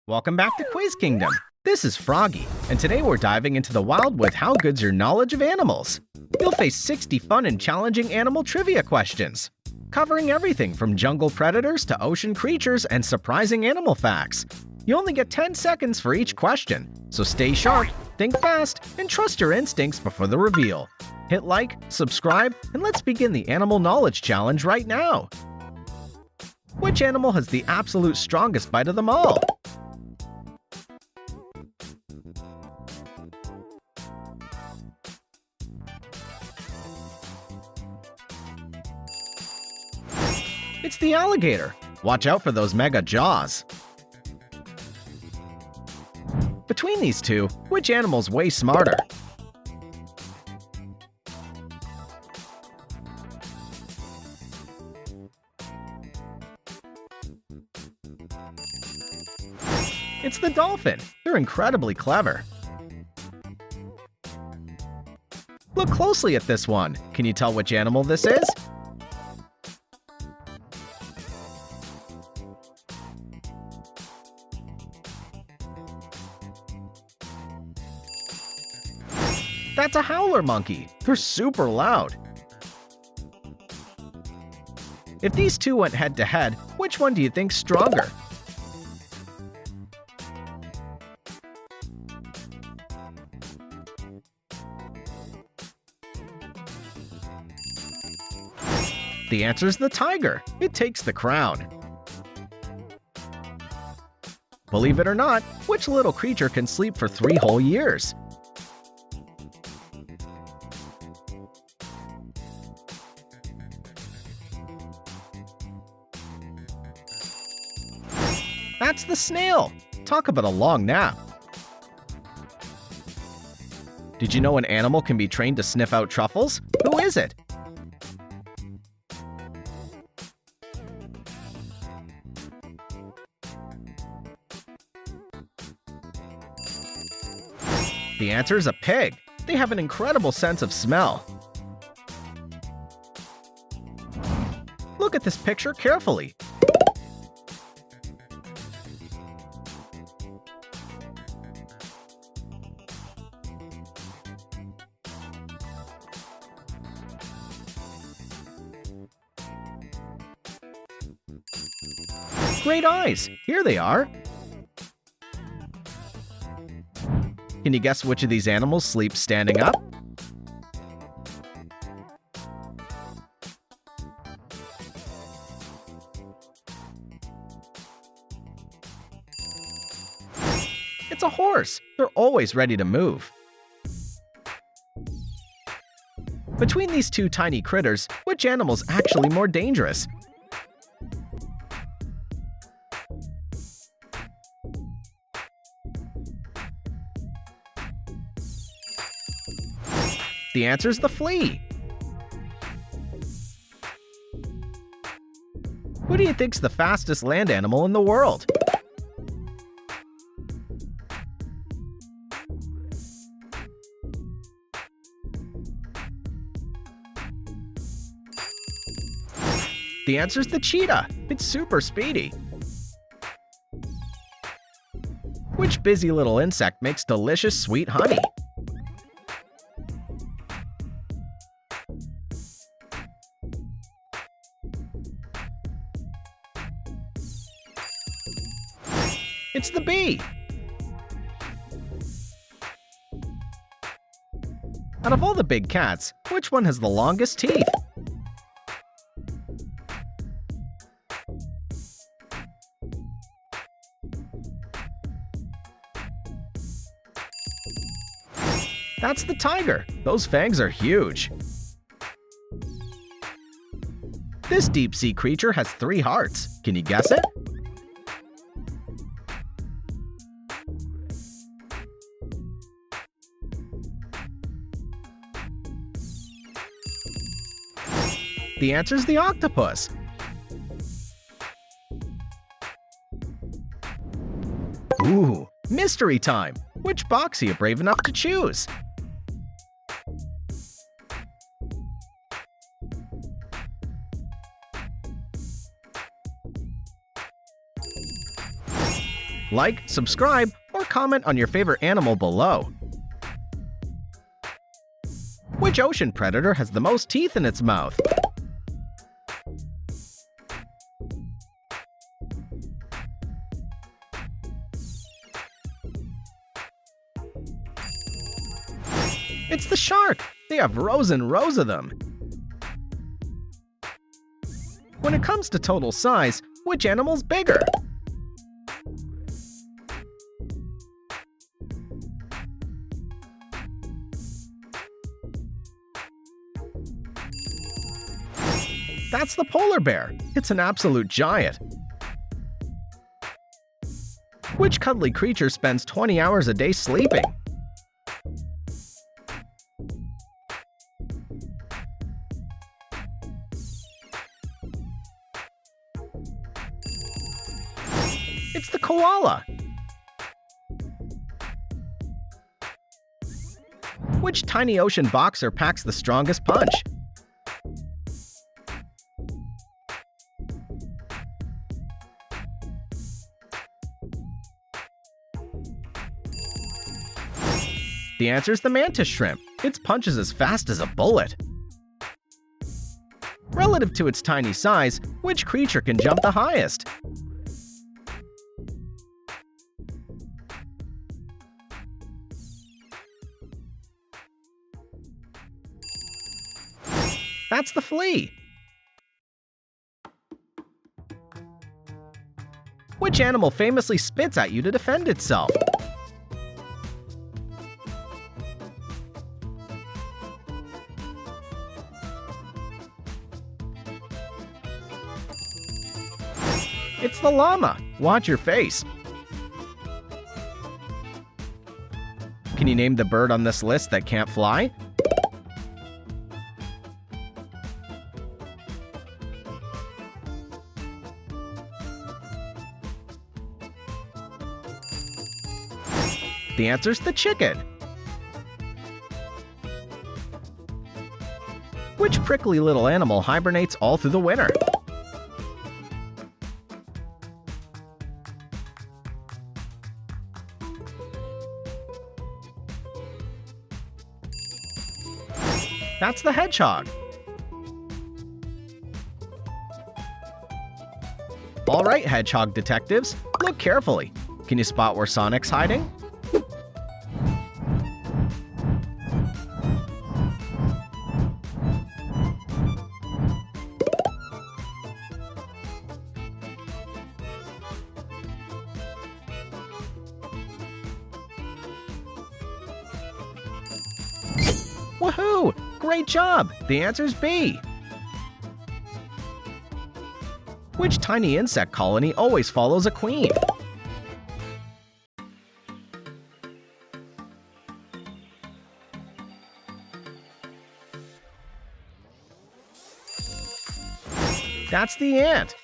Welcome back to Quiz Kingdom. This is Froggy, and today we're diving into the wild with how good's your knowledge of animals. You'll face 60 fun and challenging animal trivia questions, covering everything from jungle predators to ocean creatures and surprising animal facts. You only get 10 seconds for each question, so stay sharp, think fast, and trust your instincts before the reveal. Hit like, subscribe, and let's begin the Animal Knowledge Challenge right now. Which animal has the absolute strongest bite of them all? It's the alligator. Watch out for those mega jaws. Between these two, which animal's way smarter? It's the dolphin. They're incredibly clever. Look closely at this one. Can you tell which animal this is? That's a howler monkey. They're super loud. If these two went head-to-head, which one do you think's stronger? The answer's the tiger. It takes the crown. Believe it or not, which little creature can sleep for 3 whole years? That's the snail. Talk about a long nap. Did you know an animal can be trained to sniff out truffles? Who is it? The answer is a pig. They have an incredible sense of smell. Look at this picture carefully. Great eyes! Here they are! Can you guess which of these animals sleeps standing up? It's a horse! They're always ready to move. Between these two tiny critters, which animal's actually more dangerous? The answer's the flea. Who do you think's the fastest land animal in the world? The answer's the cheetah. It's super speedy. Which busy little insect makes delicious sweet honey? It's the bee! Out of all the big cats, which one has the longest teeth? That's the tiger! Those fangs are huge! This deep-sea creature has 3 hearts. Can you guess it? The answer's the octopus. Ooh, mystery time! Which box are you brave enough to choose? Like, subscribe, or comment on your favorite animal below. Which ocean predator has the most teeth in its mouth? It's the shark! They have rows and rows of them. When it comes to total size, which animal's bigger? That's the polar bear. It's an absolute giant. Which cuddly creature spends 20 hours a day sleeping? It's the koala. Which tiny ocean boxer packs the strongest punch? The answer's the mantis shrimp. Its punch is as fast as a bullet. Relative to its tiny size, which creature can jump the highest? That's the flea. Which animal famously spits at you to defend itself? It's the llama. Watch your face. Can you name the bird on this list that can't fly? The answer's the chicken. Which prickly little animal hibernates all through the winter? That's the hedgehog. All right, hedgehog detectives, look carefully. Can you spot where Sonic's hiding? Woohoo! Great job! The answer's B. Which tiny insect colony always follows a queen? That's the ant.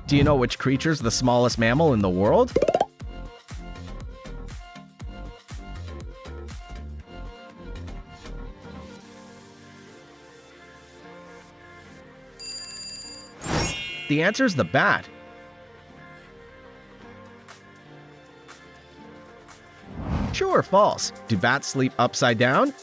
Do you know which creature's the smallest mammal in the world? The answer's the bat. True or false? Do bats sleep upside down?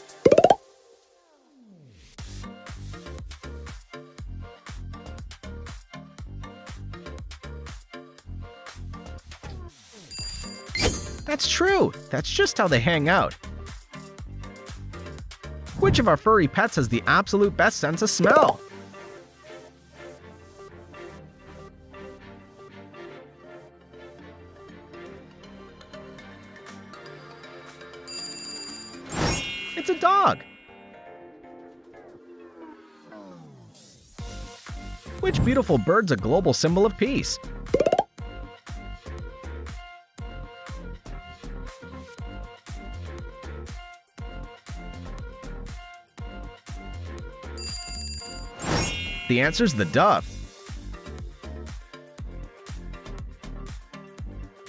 That's true. That's just how they hang out. Which of our furry pets has the absolute best sense of smell? It's a dog. Which beautiful bird's a global symbol of peace? The answer's the dove.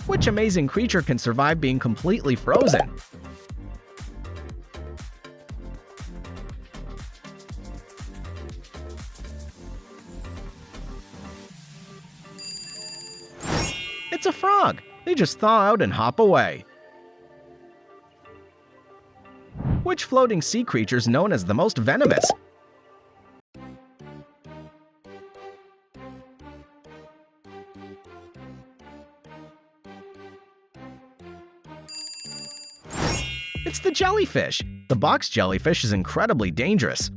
Which amazing creature can survive being completely frozen? It's a frog. They just thaw out and hop away. Which floating sea creature is known as the most venomous? It's the jellyfish. The box jellyfish is incredibly dangerous.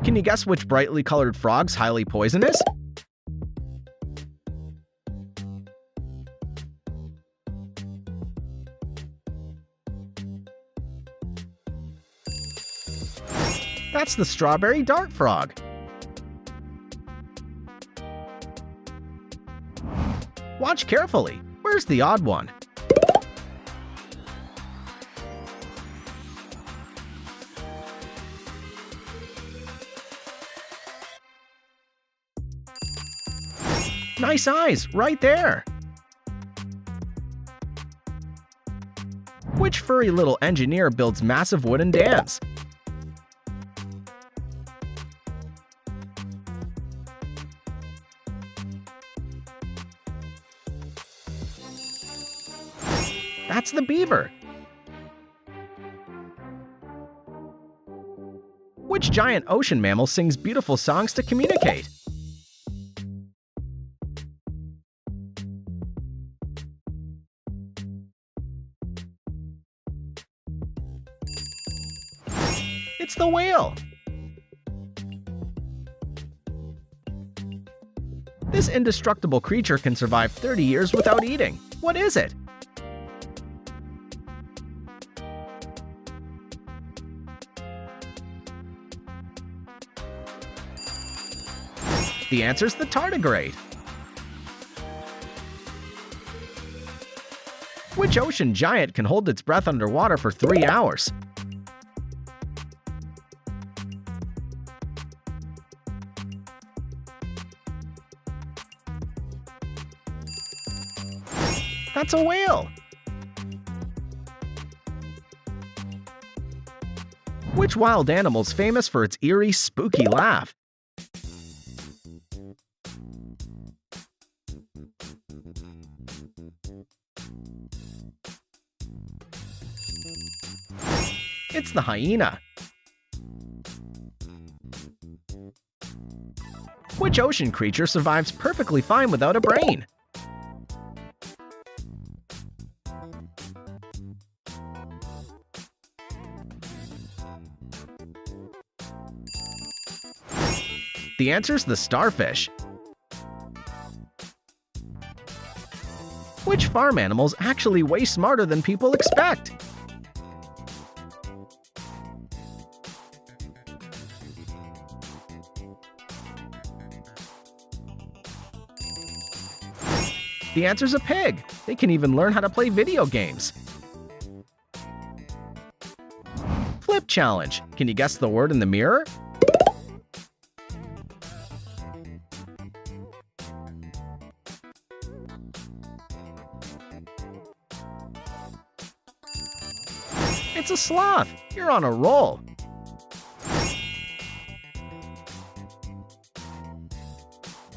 Can you guess which brightly colored frog's highly poisonous? That's the strawberry dart frog. Watch carefully. Where's the odd one? Nice eyes, right there! Which furry little engineer builds massive wooden dams? That's the beaver. Which giant ocean mammal sings beautiful songs to communicate? It's the whale. This indestructible creature can survive 30 years without eating. What is it? The answer's the tardigrade. Which ocean giant can hold its breath underwater for 3 hours? That's a whale. Which wild animal's famous for its eerie, spooky laugh? It's the hyena. Which ocean creature survives perfectly fine without a brain? The answer's the starfish. Which farm animal's actually way smarter than people expect? The answer's a pig. They can even learn how to play video games. Flip challenge. Can you guess the word in the mirror? It's a sloth. You're on a roll.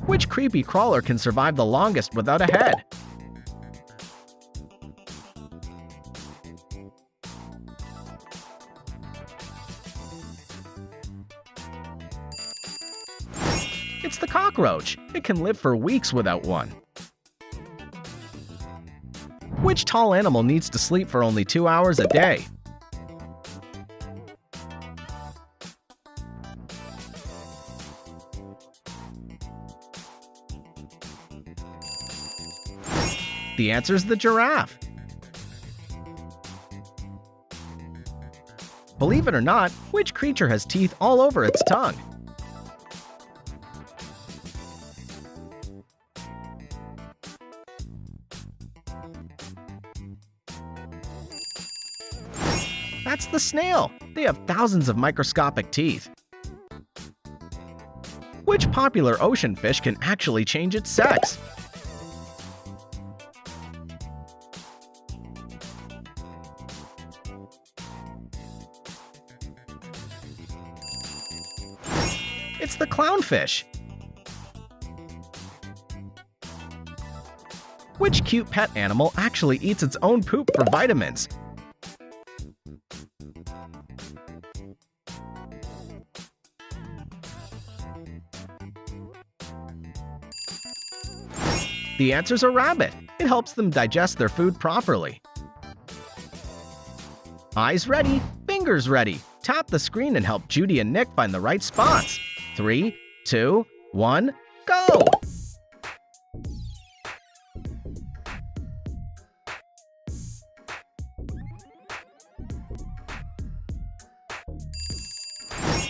Which creepy crawler can survive the longest without a head? It's the cockroach. It can live for weeks without one. Which tall animal needs to sleep for only 2 hours a day? The answer's the giraffe. Believe it or not, which creature has teeth all over its tongue? That's the snail. They have thousands of microscopic teeth. Which popular ocean fish can actually change its sex? It's the clownfish. Which cute pet animal actually eats its own poop for vitamins? The answer's a rabbit. It helps them digest their food properly. Eyes ready, fingers ready. Tap the screen and help Judy and Nick find the right spots. 3, 2, 1, go!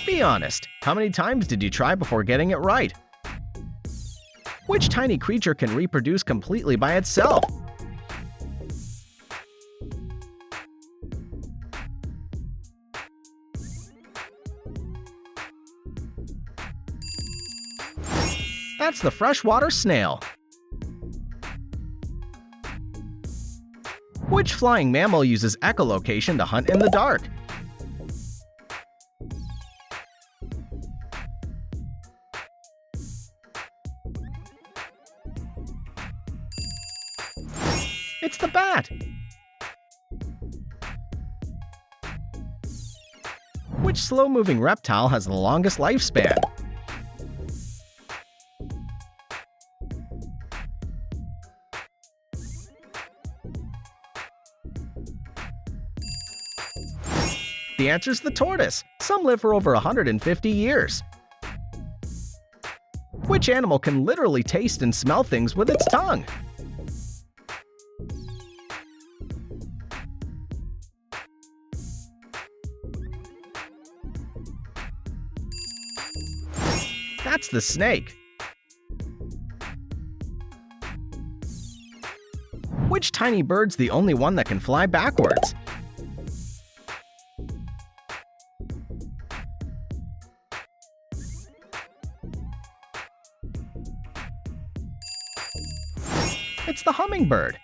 Be honest, how many times did you try before getting it right? Which tiny creature can reproduce completely by itself? That's the freshwater snail. Which flying mammal uses echolocation to hunt in the dark? It's the bat. Which slow-moving reptile has the longest lifespan? The answer's the tortoise. Some live for over 150 years. Which animal can literally taste and smell things with its tongue? That's the snake. Which tiny bird's the only one that can fly backwards? It's the hummingbird.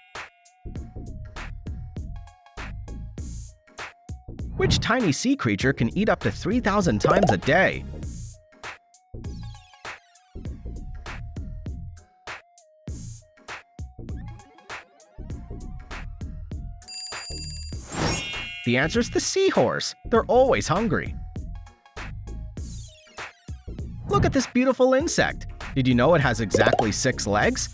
Which tiny sea creature can eat up to 3,000 times a day? The answer's the seahorse. They're always hungry. Look at this beautiful insect. Did you know it has exactly 6 legs?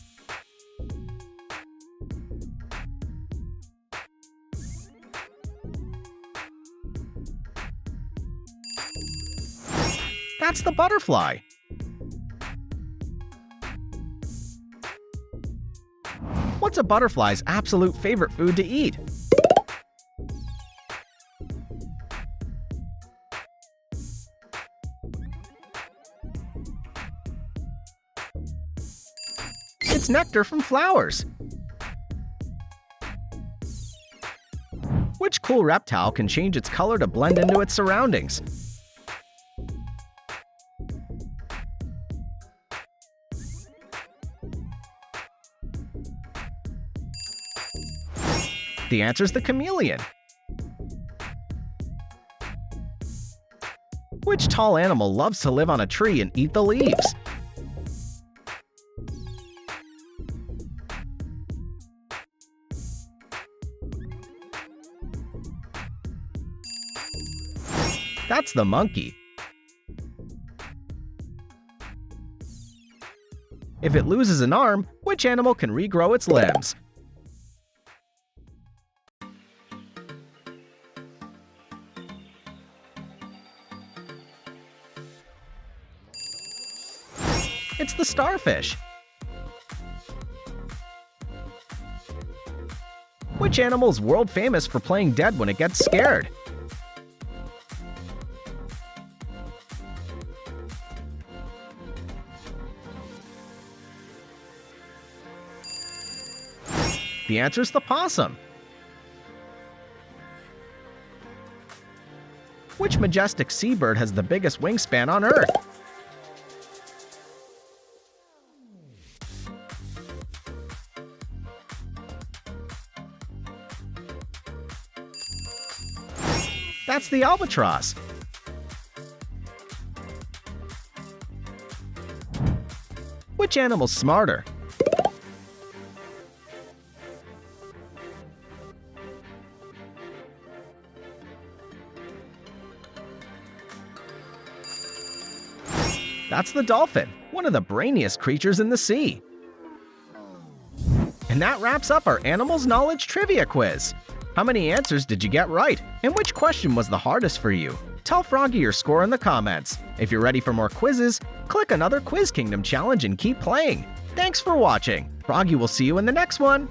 That's the butterfly. What's a butterfly's absolute favorite food to eat? It's nectar from flowers. Which cool reptile can change its color to blend into its surroundings? The answer's the chameleon. Which tall animal loves to live on a tree and eat the leaves? That's the monkey. If it loses an arm, which animal can regrow its limbs? It's the starfish. Which animal's world famous for playing dead when it gets scared? The answer's the possum. Which majestic seabird has the biggest wingspan on Earth? That's the albatross. Which animal's smarter? That's the dolphin, one of the brainiest creatures in the sea. And that wraps up our Animals Knowledge Trivia Quiz. How many answers did you get right? And which question was the hardest for you? Tell Froggy your score in the comments. If you're ready for more quizzes, click another Quiz Kingdom challenge and keep playing. Thanks for watching. Froggy will see you in the next one.